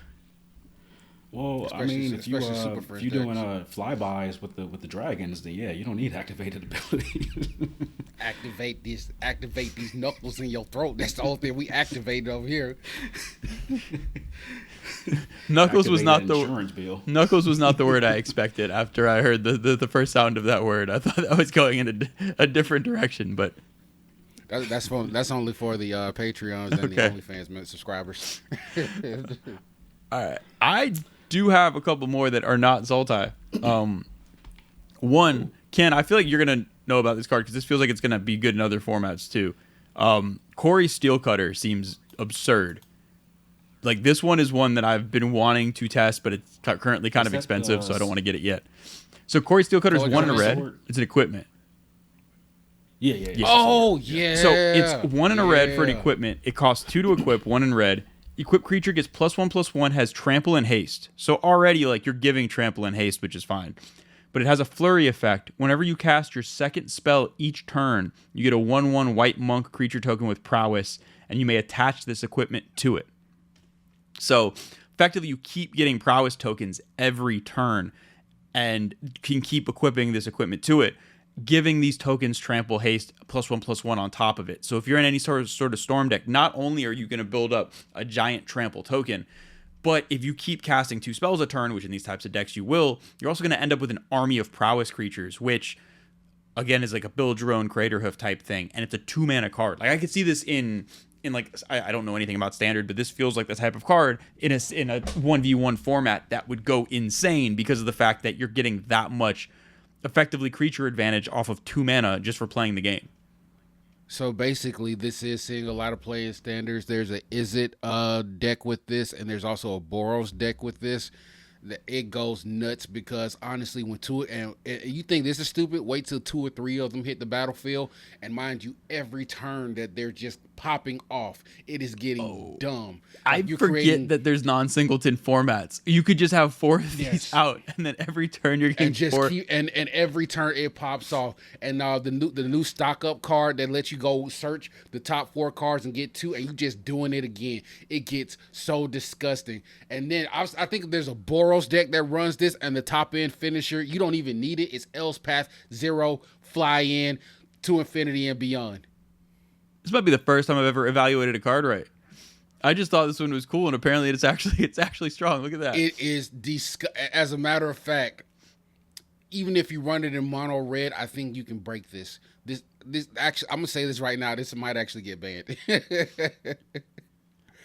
Well, especially, I mean, if you're doing flybys with the dragons, then yeah, you don't need activated abilities. Activate these knuckles in your throat. That's the only thing we activate over here. Knuckles was not the insurance bill. Knuckles was not the word I expected after I heard the first sound of that word. I thought that was going in a different direction, but that's only for the Patreons and the OnlyFans subscribers. All right, I do have a couple more that are not Zoltai. One, Ken, I feel like you're gonna know about this card because this feels like it's gonna be good in other formats too. Corey Steelcutter seems absurd. Like this one is one that I've been wanting to test, but it's currently kind of expensive, so I don't want to get it yet. So Corey Steelcutter is 1 in a red. It's an equipment. Yeah. Oh yeah. So it's 1 in a red for an equipment. It costs 2 to equip, 1 in red. Equipped creature gets +1/+1, has trample and haste. So already like you're giving trample and haste, which is fine. But it has a flurry effect. Whenever you cast your second spell each turn, you get a 1/1 white monk creature token with prowess, and you may attach this equipment to it. So effectively you keep getting prowess tokens every turn and can keep equipping this equipment to it, giving these tokens trample, haste, +1/+1 on top of it. So if you're in any sort of storm deck, not only are you going to build up a giant trample token, but if you keep casting 2 spells a turn, which in these types of decks you will, you're also going to end up with an army of prowess creatures, which again is like a build your own Craterhoof type thing, and it's a 2-mana card. Like I could see this in like I don't know anything about standard, but this feels like the type of card in a 1v1 format that would go insane because of the fact that you're getting that much effectively creature advantage off of 2 mana just for playing the game. So basically, this is seeing a lot of play in standards. There's a Izzet deck with this, and there's also a Boros deck with this. it goes nuts because honestly, when two and you think this is stupid, wait till 2 or 3 of them hit the battlefield, and mind you, every turn that they're just popping off, it is getting dumb. I Like you're forget creating that there's non-singleton formats. You could just have 4 of these Yes. out, and then every turn you're getting and just 4. keep and every turn it pops off. And the new stock up card that lets you go search the top 4 cards and get 2, and you just doing it again. It gets so disgusting. And then I think there's a Boros deck that runs this, and the top end finisher, you don't even need it. It's Elspeth 0, fly in to infinity and beyond. This might be the first time I've ever evaluated a card right. I just thought this one was cool, and apparently it's actually strong. Look at that. It is as a matter of fact, even if you run it in mono red, I think you can break this. This actually, I'm gonna say this right now. This might actually get banned.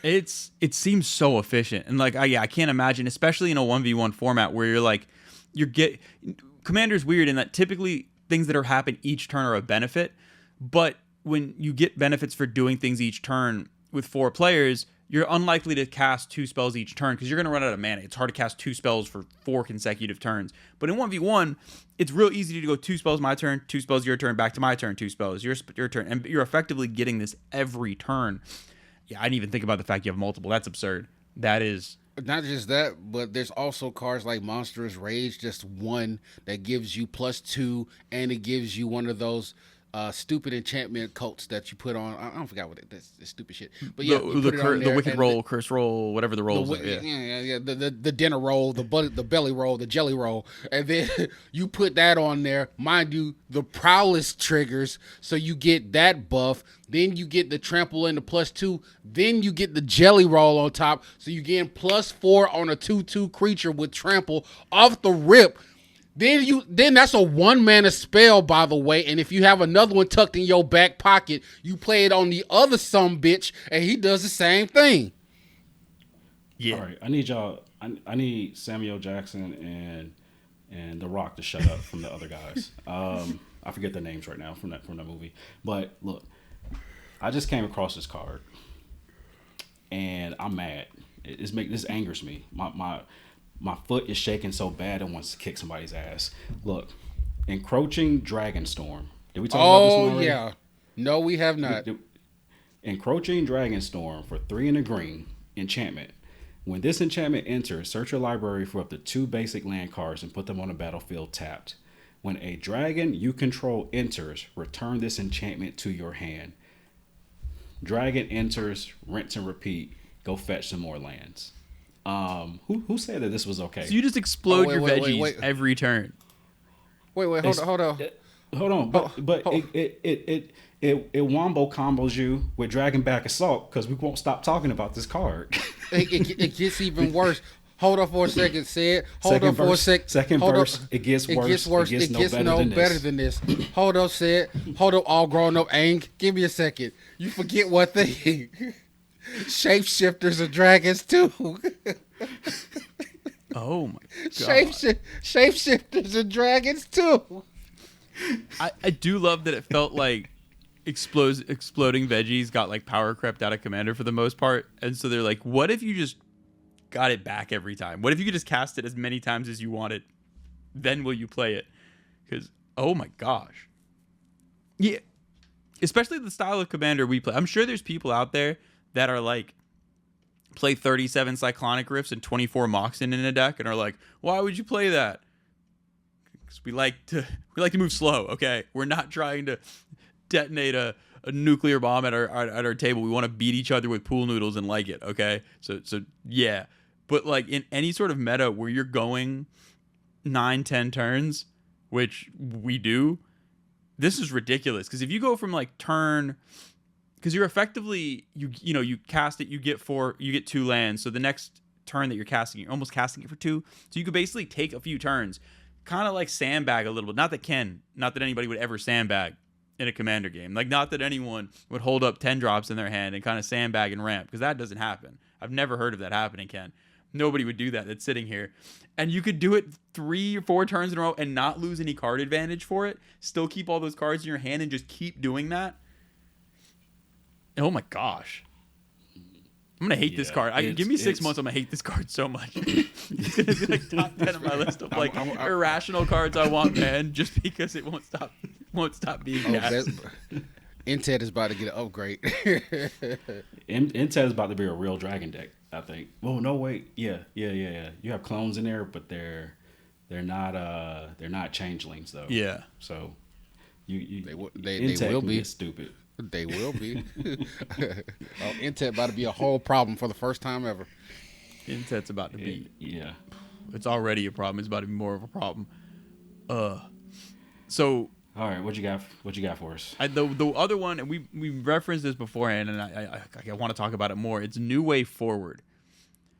It seems so efficient, and like I can't imagine, especially in a 1v1 format where Commander's weird in that typically things that are happen each turn are a benefit, but when you get benefits for doing things each turn with 4 players, you're unlikely to cast 2 spells each turn because you're going to run out of mana. It's hard to cast 2 spells for 4 consecutive turns. But in 1v1, it's real easy to go 2 spells my turn, 2 spells your turn, back to my turn, 2 spells your turn. And you're effectively getting this every turn. Yeah, I didn't even think about the fact you have multiple. That's absurd. That is... Not just that, but there's also cards like Monstrous Rage, just 1 that gives you +2, and it gives you one of those stupid enchantment coats that you put on. I don't forget what that's stupid shit. But yeah, the wicked roll, curse roll, whatever the rolls are. Yeah. The dinner roll, the belly roll, the jelly roll, and then you put that on there. Mind you, the prowess triggers, so you get that buff. Then you get the trample and the +2. Then you get the jelly roll on top, so you get +4 on a 2/2 creature with trample off the rip. Then that's a 1 mana spell, by the way. And if you have another one tucked in your back pocket, you play it on the other bitch, and he does the same thing. Yeah. All right, I need y'all. I need Samuel Jackson and The Rock to shut up from the other guys. I forget their names right now from that movie. But look, I just came across this card, and I'm mad. This angers me. My foot is shaking so bad it wants to kick somebody's ass. Look, Encroaching Dragonstorm. Did we talk about this one already? Yeah. No, we have not. Encroaching Dragonstorm for 3 and a green enchantment. When this enchantment enters, search your library for up to 2 basic land cards and put them on the battlefield tapped. When a dragon you control enters, return this enchantment to your hand. Dragon enters, rinse and repeat. Go fetch some more lands. Who said that this was okay? So you just explode your veggies every turn. Wait, hold on. Hold on, but it wombo combos you with Dragonback Assault because we won't stop talking about this card. It gets even worse. Hold on for a second, Sid. Hold on for a sec. Second verse, it gets worse. It gets no better than this. Hold on, Sid. Hold on, all grown up Aang. Give me a second. You forget one thing. Shapeshifters are dragons too. Oh my god. Shapeshifters are dragons too. I do love that it felt like exploding veggies got like power crept out of Commander for the most part. And so they're like, what if you just got it back every time? What if you could just cast it as many times as you wanted? Then will you play it? Because, oh my gosh. Yeah. Especially the style of Commander we play. I'm sure there's people out there that are like, play 37 Cyclonic Rifts and 24 Moxen in a deck and are like, why would you play that? Because we like to move slow, okay? We're not trying to detonate a nuclear bomb at our table. We want to beat each other with pool noodles and like it, okay? So yeah. But like in any sort of meta where you're going 9-10 turns, which we do, this is ridiculous. Because if you go from like turn, because you're effectively you cast it, you get 2 lands. So the next turn that you're casting, you're almost casting it for 2. So you could basically take a few turns, kind of like sandbag a little bit. Not that anybody would ever sandbag in a Commander game. Like, not that anyone would hold up 10 drops in their hand and kind of sandbag and ramp, because that doesn't happen. I've never heard of that happening, Ken. Nobody would do that that's sitting here. And you could do it 3 or 4 turns in a row and not lose any card advantage for it. Still keep all those cards in your hand and just keep doing that. Oh my gosh. I'm gonna hate this card. Give me 6 months. I'm gonna hate this card so much. It's gonna be like top 10 on my list of like irrational cards I want, man. Just because it won't stop being cast. Intet is about to get an upgrade. Intet is about to be a real dragon deck, I think. Oh no, wait, yeah. You have clones in there, but they're not changelings though. Yeah. So they Intet will be stupid. They will be. Intet about to be a whole problem for the first time ever. Intet's about to be. Yeah. It's already a problem. It's about to be more of a problem. So. All right, what you got for us? The other one, and we referenced this beforehand, and I want to talk about it more. It's New Way Forward.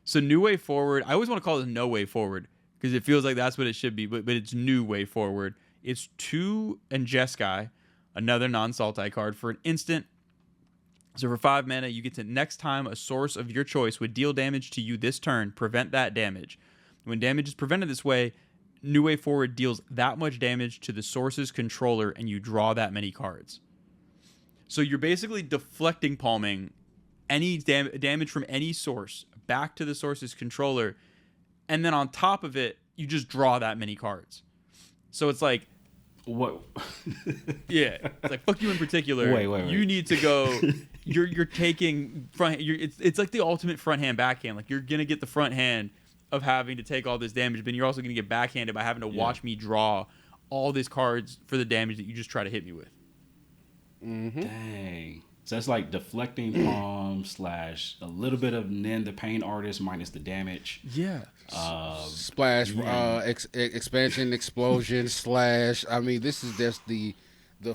So New Way Forward, I always want to call it No Way Forward because it feels like that's what it should be, but it's New Way Forward. It's 2 and Jeskai, another non-Sultai card for an instant. So for 5 mana, you get to next time a source of your choice would deal damage to you this turn, prevent that damage. When damage is prevented this way, New Way Forward deals that much damage to the source's controller, and you draw that many cards. So you're basically deflecting palming any damage from any source back to the source's controller, and then on top of it, you just draw that many cards. So it's like, what? Yeah, it's like fuck you in particular. Wait. You need to go. You're taking front. It's like the ultimate front hand backhand. Like you're gonna get the front hand of having to take all this damage, but you're also going to get backhanded by having to watch me draw all these cards for the damage that you just try to hit me with. Mm-hmm. Dang. So that's like deflecting palm / a little bit of Nin the Pain Artist minus the damage. Yeah. Splash, expansion, explosion, / I mean, this is just the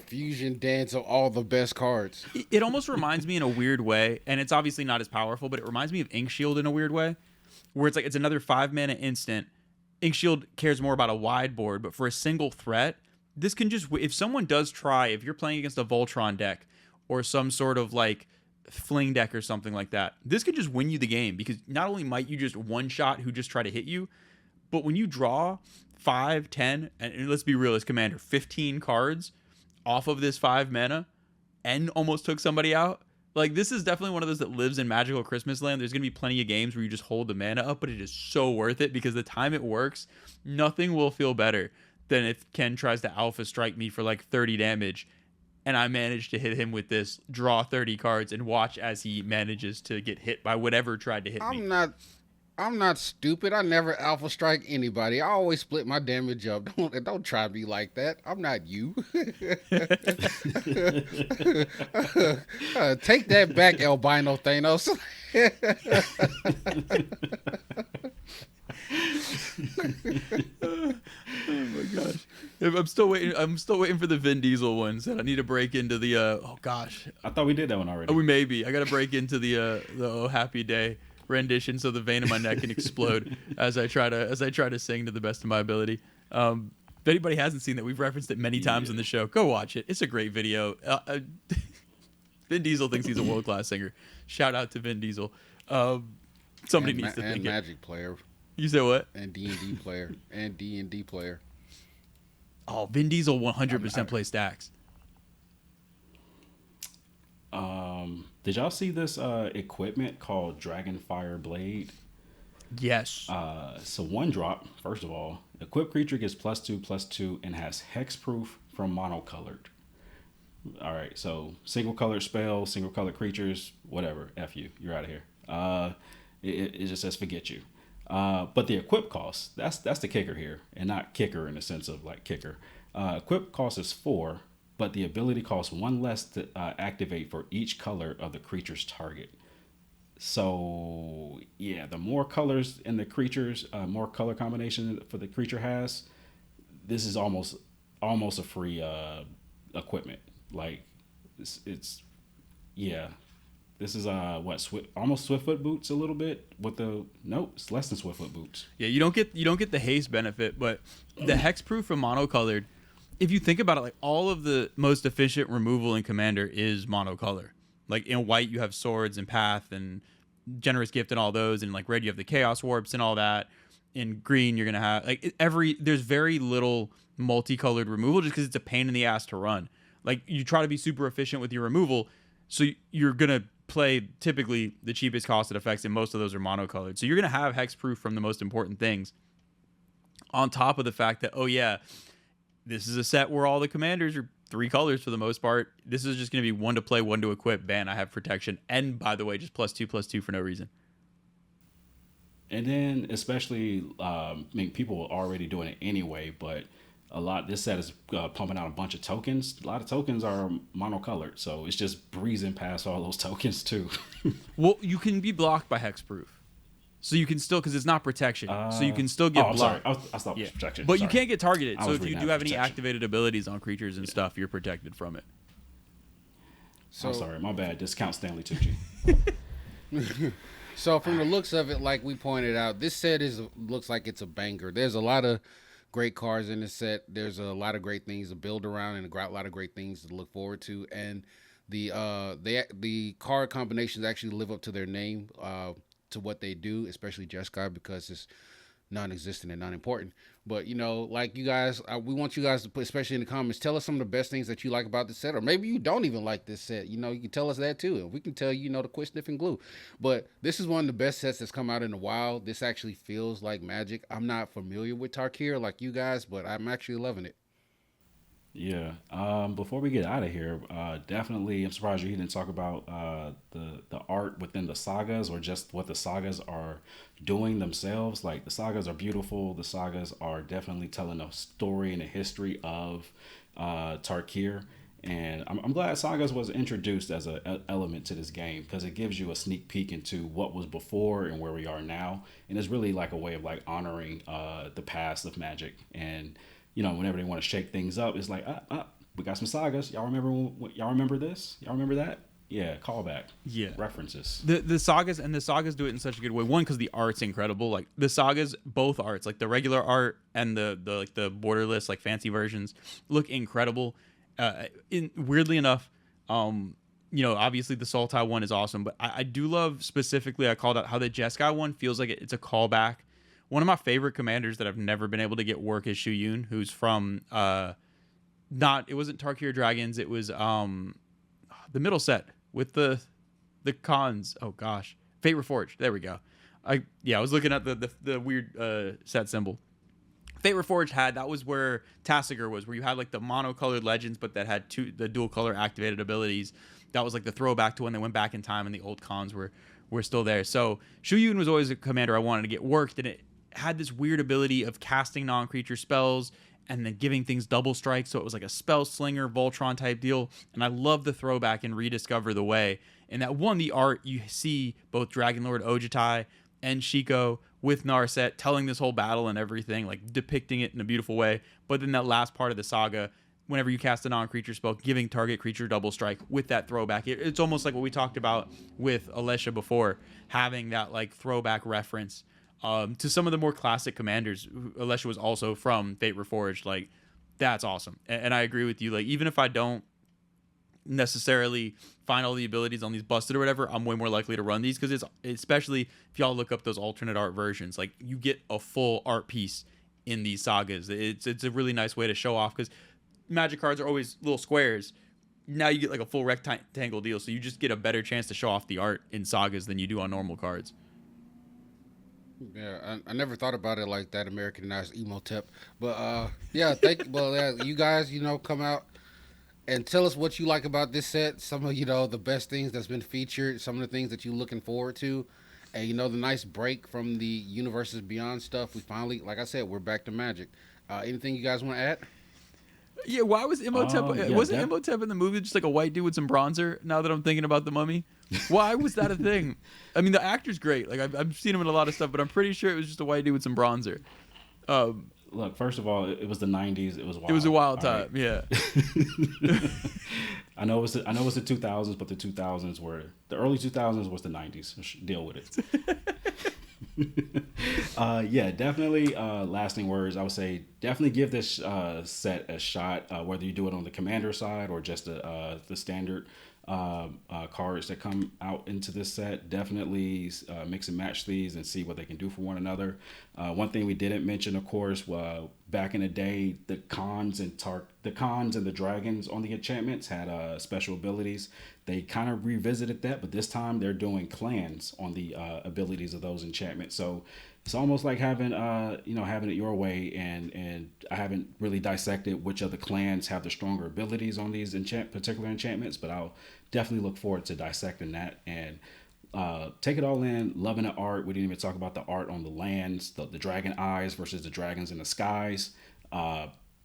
fusion dance of all the best cards. It almost reminds me in a weird way, and it's obviously not as powerful, but it reminds me of Ink Shield in a weird way. Where it's like it's another 5 mana instant. Ink Shield cares more about a wide board, but for a single threat, this can just, if someone does try, if you're playing against a Voltron deck or some sort of like fling deck or something like that, this could just win you the game because not only might you just one shot who just try to hit you, but when you draw 5, 10, and let's be real as Commander, 15 cards off of this 5 mana and almost took somebody out. Like, this is definitely one of those that lives in magical Christmas land. There's going to be plenty of games where you just hold the mana up, but it is so worth it because the time it works, nothing will feel better than if Ken tries to alpha strike me for like 30 damage and I manage to hit him with this, draw 30 cards, and watch as he manages to get hit by whatever tried to hit me. I'm not stupid. I never alpha strike anybody. I always split my damage up. Don't try me like that. I'm not you. Take that back, albino Thanos. Oh my gosh! I'm still waiting for the Vin Diesel ones. And I need to break into the. Oh gosh! I thought we did that one already. Oh, we maybe. I got to break into the Oh Happy Day rendition so the vein in my neck can explode as I try to sing to the best of my ability. If anybody hasn't seen that, we've referenced it many times in the show. Go watch it. It's a great video. Vin Diesel thinks he's a world-class singer. Shout out to Vin Diesel. Somebody needs to think and it. Magic player. You say what? And D&D player. And D&D player. Oh, Vin Diesel 100% play stacks. Did y'all see this equipment called Dragonfire Blade? Yes. So 1 drop, first of all. Equipped creature gets +2/+2 and has hexproof from monocolored. All right, so single colored spells, single colored creatures, whatever. F you, you're out of here. It just says forget you. But the equip cost, that's the kicker here, and not kicker in the sense of like kicker. Equip cost is 4, but the ability costs 1 less to activate for each color of the creature's target. So yeah, the more colors in the creatures, more color combination for the creature has, this is almost a free equipment. Like it's yeah. This is almost Swiftfoot boots a little bit with the it's less than Swiftfoot boots. Yeah, you don't get the haste benefit, but the hexproof from monocolored, if you think about it, like all of the most efficient removal in Commander is monocolor. Like in white you have swords and path and generous gift and all those, and like red you have the chaos warps and all that. In green you're gonna have like there's very little multicolored removal just because it's a pain in the ass to run. Like you try to be super efficient with your removal, so you're gonna play typically the cheapest costed effects, and most of those are monocolored. So you're going to have hexproof from the most important things. On top of the fact that, oh yeah, this is a set where all the commanders are 3 colors for the most part. This is just going to be 1 to play, 1 to equip. Ban, I have protection. And by the way, just +2/+2 for no reason. And then, especially, I mean, people are already doing it anyway, but this set is pumping out a bunch of tokens. A lot of tokens are monocolored, so it's just breezing past all those tokens too. Well, you can be blocked by hexproof. So you can still, because it's not protection, so you can still get blocked. Sorry. I thought it was protection. But sorry. you can't get targeted. So if you do have any protection. activated abilities on creatures and stuff, you're protected from it. So, I'm sorry, my bad. Discount Stanley Tucci. So from the looks of it, like we pointed out, this set looks like it's a banger. There's a lot of great cards in this set. There's a lot of great things to build around and a lot of great things to look forward to. And the card combinations actually live up to their name, to what they do, especially Jeskai, because it's non-existent and non-important. But like you guys, we want you guys to put, especially in the comments, tell us some of the best things that you like about this set, or maybe you don't even like this set. You can tell us that too, and we can tell you, the quit sniffing glue. But this is one of the best sets that's come out in a while. This actually feels like Magic. I'm not familiar with Tarkir like you guys, but I'm actually loving it. Yeah. Before we get out of here, definitely, I'm surprised you didn't talk about the art within the sagas, or just what the sagas are doing themselves. Like, the sagas are beautiful. The sagas are definitely telling a story and a history of Tarkir. And I'm glad Sagas was introduced as an element to this game, because it gives you a sneak peek into what was before and where we are now. And it's really like a way of like honoring the past of Magic. And whenever they want to shake things up, it's like, we got some Sagas. Y'all remember this? Y'all remember that? Yeah, callback. Yeah, references. The Sagas do it in such a good way. One, because the art's incredible. Like the Sagas, both arts, like the regular art and the borderless, like fancy versions, look incredible. Weirdly enough, obviously the Sultai one is awesome, but I do love, specifically, I called out how the Jeskai one feels like it's a callback. One of my favorite commanders that I've never been able to get work is Shuyun, who's from it wasn't Tarkir Dragons, it was the middle set with the cons. Oh gosh, Fate Reforged. There we go. I was looking at the weird set symbol. Fate Reforged that was where Tassiger was, where you had like the monocolored legends, but that had the dual color activated abilities. That was like the throwback to when they went back in time and the old cons were still there. So Shuyun was always a commander I wanted to get worked, and it had this weird ability of casting non-creature spells and then giving things double strike, so it was like a spell slinger Voltron type deal. And I love the throwback and Rediscover the Way. And that one, the art, you see both Dragonlord Ojutai and Shiko with Narset telling this whole battle and everything, like depicting it in a beautiful way. But then that last part of the saga, whenever you cast a non-creature spell, giving target creature double strike with that throwback. It's almost like what we talked about with Alesha before, having that like throwback reference to some of the more classic commanders. Alesha was also from Fate Reforged. Like, that's awesome. And I agree with you. Like, even if I don't necessarily find all the abilities on these busted or whatever, I'm way more likely to run these, because it's, especially if y'all look up those alternate art versions, like you get a full art piece in these sagas. It's a really nice way to show off, because Magic cards are always little squares. Now you get like a full rectangle deal, so you just get a better chance to show off the art in sagas than you do on normal cards. Yeah, I never thought about it like that, Americanized Emotep. But you guys, come out and tell us what you like about this set. Some of the best things that's been featured, some of the things that you're looking forward to, and the nice break from the Universes Beyond stuff. We finally, like I said, we're back to Magic. Anything you guys want to add? Yeah, why was Imhotep? Wasn't Imhotep in the movie just like a white dude with some bronzer? Now that I'm thinking about the Mummy, why was that a thing? I mean, the actor's great. Like I've seen him in a lot of stuff, but I'm pretty sure it was just a white dude with some bronzer. Look, first of all, it was the '90s. It was wild. It was a wild time. Right? Yeah. I know it was the 2000s, but the early 2000s was the '90s. Deal with it. Yeah, definitely. Lasting words, I would say definitely give this set a shot, whether you do it on the commander side or just the standard cards that come out into this set. Definitely mix and match these and see what they can do for one another. One thing we didn't mention, of course, back in the day, the cons and the dragons on the enchantments had special abilities. They kind of revisited that, but this time they're doing clans on the abilities of those enchantments. So it's almost like having having it your way, and I haven't really dissected which of the clans have the stronger abilities on these particular enchantments, but I'll definitely look forward to dissecting that and take it all in. Loving the art. We didn't even talk about the art on the lands, the dragon eyes versus the dragons in the skies.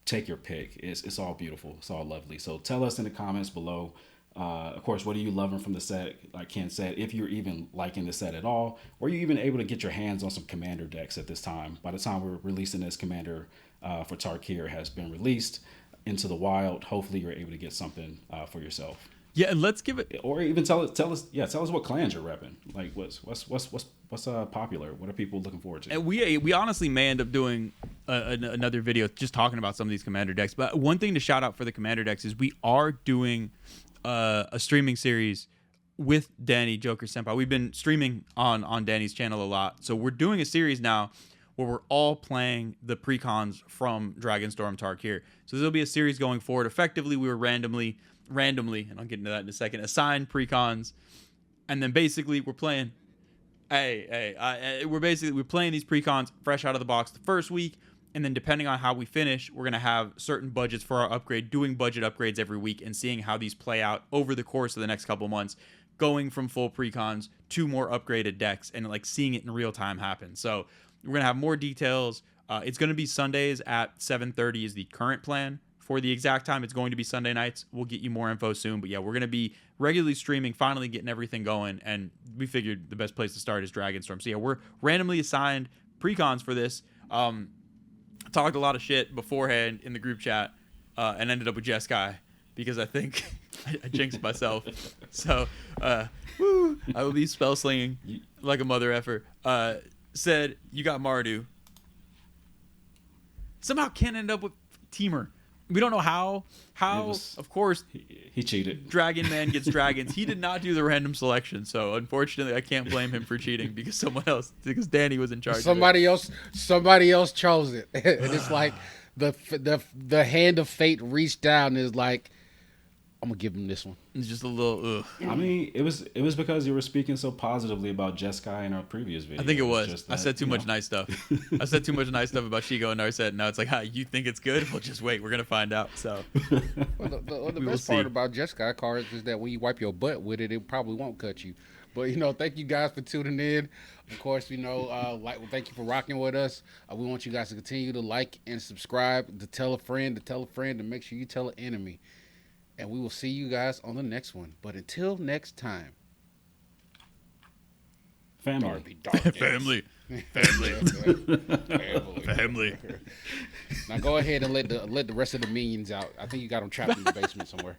Take your pick. It's all beautiful. It's all lovely. So tell us in the comments below. Of course, what are you loving from the set? Like Ken said, if you're even liking the set at all, or you even able to get your hands on some commander decks at this time. By the time we're releasing this, commander for Tarkir has been released into the wild. Hopefully, you're able to get something for yourself. Yeah, and let's give it, or even tell us what clans you're repping. Like what's popular? What are people looking forward to? and we honestly may end up doing another video just talking about some of these commander decks. But one thing to shout out for the commander decks is we are doing a streaming series with Danny Joker Senpai. We've been streaming on Danny's channel a lot, so we're doing a series now where we're all playing the precons from Dragonstorm Tarkir. So there'll be a series going forward. Effectively, we were randomly, and I'll get into that in a second, assigned precons, and then basically we're playing. We're playing these precons fresh out of the box the first week. And then depending on how we finish, we're going to have certain budgets for our upgrade, doing budget upgrades every week and seeing how these play out over the course of the next couple months, going from full precons to more upgraded decks and like seeing it in real time happen. So we're going to have more details. It's going to be Sundays at 7:30 is the current plan. For the exact time, it's going to be Sunday nights. We'll get you more info soon. But yeah, we're going to be regularly streaming, finally getting everything going. And we figured the best place to start is Dragonstorm. So yeah, we're randomly assigned precons for this. Talked a lot of shit beforehand in the group chat and ended up with Jeskai because I think I jinxed myself. So, I will be spell slinging like a mother effer. Said, you got Mardu. Somehow Ken ended up with Teamer. We don't know how. Of course, he cheated. Dragon Man gets dragons. He did not do the random selection, so unfortunately, I can't blame him for cheating because Danny was in charge. Somebody else chose it, and it's like the hand of fate reached down and is like, I'm gonna give him this one. It's just a little. Ugh. I mean, it was because you were speaking so positively about Jeskai in our previous video. I think it was. I said too much nice stuff. I said too much nice stuff about Shigo and Narset. Now it's like, you think it's good? Well, just wait. We're gonna find out. So. Well, the best part about Jeskai cards is that when you wipe your butt with it, it probably won't cut you. But thank you guys for tuning in. Of course, thank you for rocking with us. We want you guys to continue to like and subscribe, to tell a friend, to make sure you tell an enemy. And we will see you guys on the next one. But until next time. Family. Family. Now go ahead and let the rest of the minions out. I think you got them trapped in the basement somewhere.